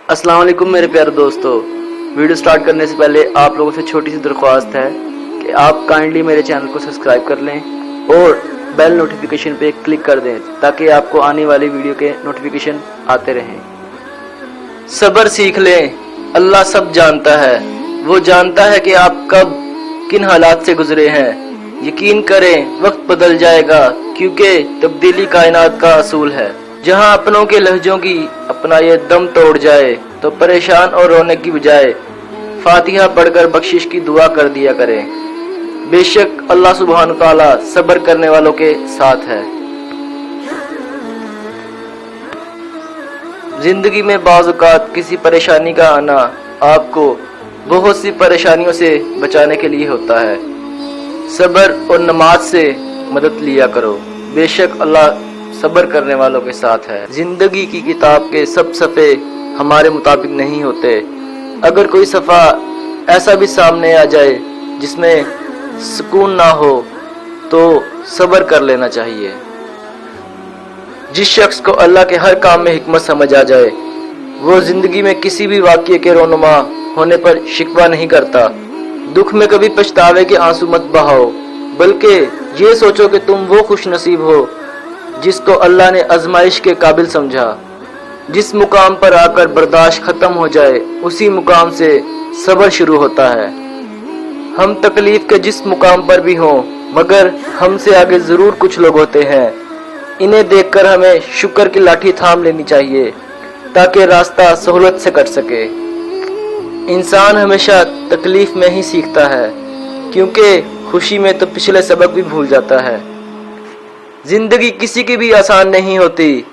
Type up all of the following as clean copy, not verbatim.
अस्सलाम वालेकुम मेरे प्यारे दोस्तों। वीडियो स्टार्ट करने से पहले आप लोगों से छोटी सी दरख्वास्त है कि आप काइंडली मेरे चैनल को सब्सक्राइब कर लें और बेल नोटिफिकेशन पे क्लिक कर दें ताकि आपको आने वाली वीडियो के नोटिफिकेशन आते रहें। सब्र सीख लें, अल्लाह सब जानता है। वो जानता है कि आप कब किन हालात से गुजरे हैं। यकीन करें वक्त बदल जाएगा क्योंकि तब्दीली कायनात का असूल है। जहां अपनों के लहजों की अपना ये दम तोड़ जाए तो परेशान और रोने की बजाय फातिहा पढ़कर बख्शिश की दुआ कर दिया करें। बेशक अल्लाह सुब्हान तआला सब्र करने वालों के साथ है। जिंदगी में बाज़ औक़ात किसी परेशानी का आना आपको बहुत सी परेशानियों से बचाने के लिए होता है। सब्र और नमाज से मदद लिया करो। बेशक अल्लाह सब्र करने वालों के साथ है। जिंदगी की किताब के सब सफ़े हमारे मुताबिक नहीं होते। अगर कोई सफ़ा ऐसा भी सामने आ जाए जिसमें सुकून ना हो तो सब्र कर लेना चाहिए। जिस शख्स को अल्लाह के हर काम में हिकमत समझ आ जाए वो जिंदगी में किसी भी वाक़ये के रोनुमा होने पर शिकवा नहीं करता। दुख में कभी पछतावे के आंसू मत बहाओ, बल्कि ये सोचो कि तुम वो खुश नसीब हो जिसको अल्लाह ने आजमाइश के काबिल समझा। जिस मुकाम पर आकर बर्दाश्त खत्म हो जाए उसी मुकाम से सब्र शुरू होता है। हम तकलीफ के जिस मुकाम पर भी हों मगर हमसे आगे जरूर कुछ लोग होते हैं। इन्हें देखकर हमें शुक्र की लाठी थाम लेनी चाहिए ताकि रास्ता सहूलत से कट सके। इंसान हमेशा तकलीफ में ही सीखता है क्योंकि खुशी में तो पिछले सबक भी भूल जाता है। जिंदगी किसी की भी आसान नहीं होती,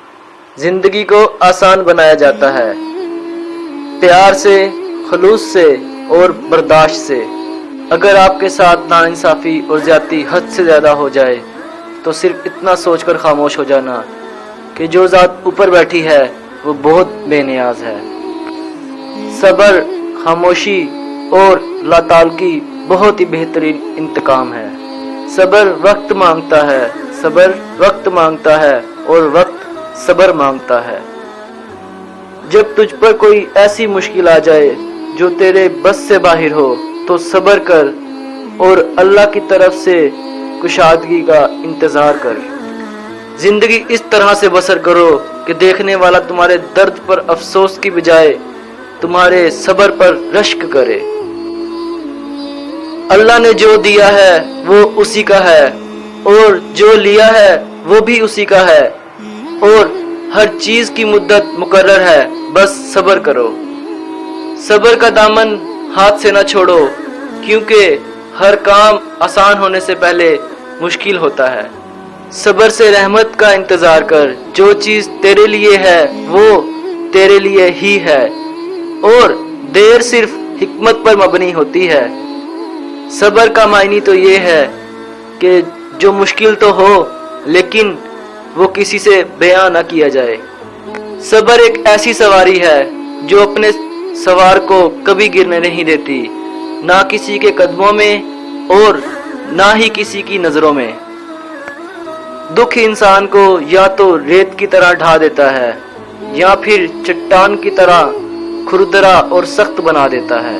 जिंदगी को आसान बनाया जाता है प्यार से, खलूस से और बर्दाश्त से। अगर आपके साथ नाइंसाफी और ज्यादती हद से ज्यादा हो जाए तो सिर्फ इतना सोचकर खामोश हो जाना कि जो ज़ात ऊपर बैठी है वो बहुत बेनियाज है। सब्र, खामोशी और लातालकी बहुत ही बेहतरीन इंतकाम है। सब्र वक्त मांगता है, सब्र वक्त मांगता है और वक्त सब्र मांगता है। जब तुझ पर कोई ऐसी मुश्किल आ जाए जो तेरे बस से बाहर हो तो सब्र कर और अल्लाह की तरफ से कुशादगी का इंतजार कर। जिंदगी इस तरह से बसर करो कि देखने वाला तुम्हारे दर्द पर अफसोस की बजाय तुम्हारे सब्र पर रश्क करे। अल्लाह ने जो दिया है वो उसी का है और जो लिया है वो भी उसी का है और हर चीज की मुद्दत मुकर्रर है। बस सब्र करो। सब्र का दामन हाथ से ना छोड़ो क्योंकि हर काम आसान होने से पहले मुश्किल होता है। सब्र से रहमत का इंतजार कर। जो चीज तेरे लिए है वो तेरे लिए ही है और देर सिर्फ हिकमत पर मबनी होती है। सब्र का मायने तो ये है कि जो मुश्किल तो हो लेकिन वो किसी से बयां ना किया जाए। सब्र एक ऐसी सवारी है जो अपने सवार को कभी गिरने नहीं देती, ना किसी के कदमों में और ना ही किसी की नजरों में। दुख इंसान को या तो रेत की तरह ढा देता है या फिर चट्टान की तरह खुरदरा और सख्त बना देता है।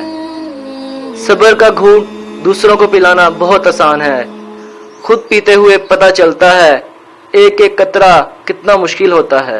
सब्र का घूंट दूसरों को पिलाना बहुत आसान है, खुद पीते हुए पता चलता है एक एक कतरा कितना मुश्किल होता है।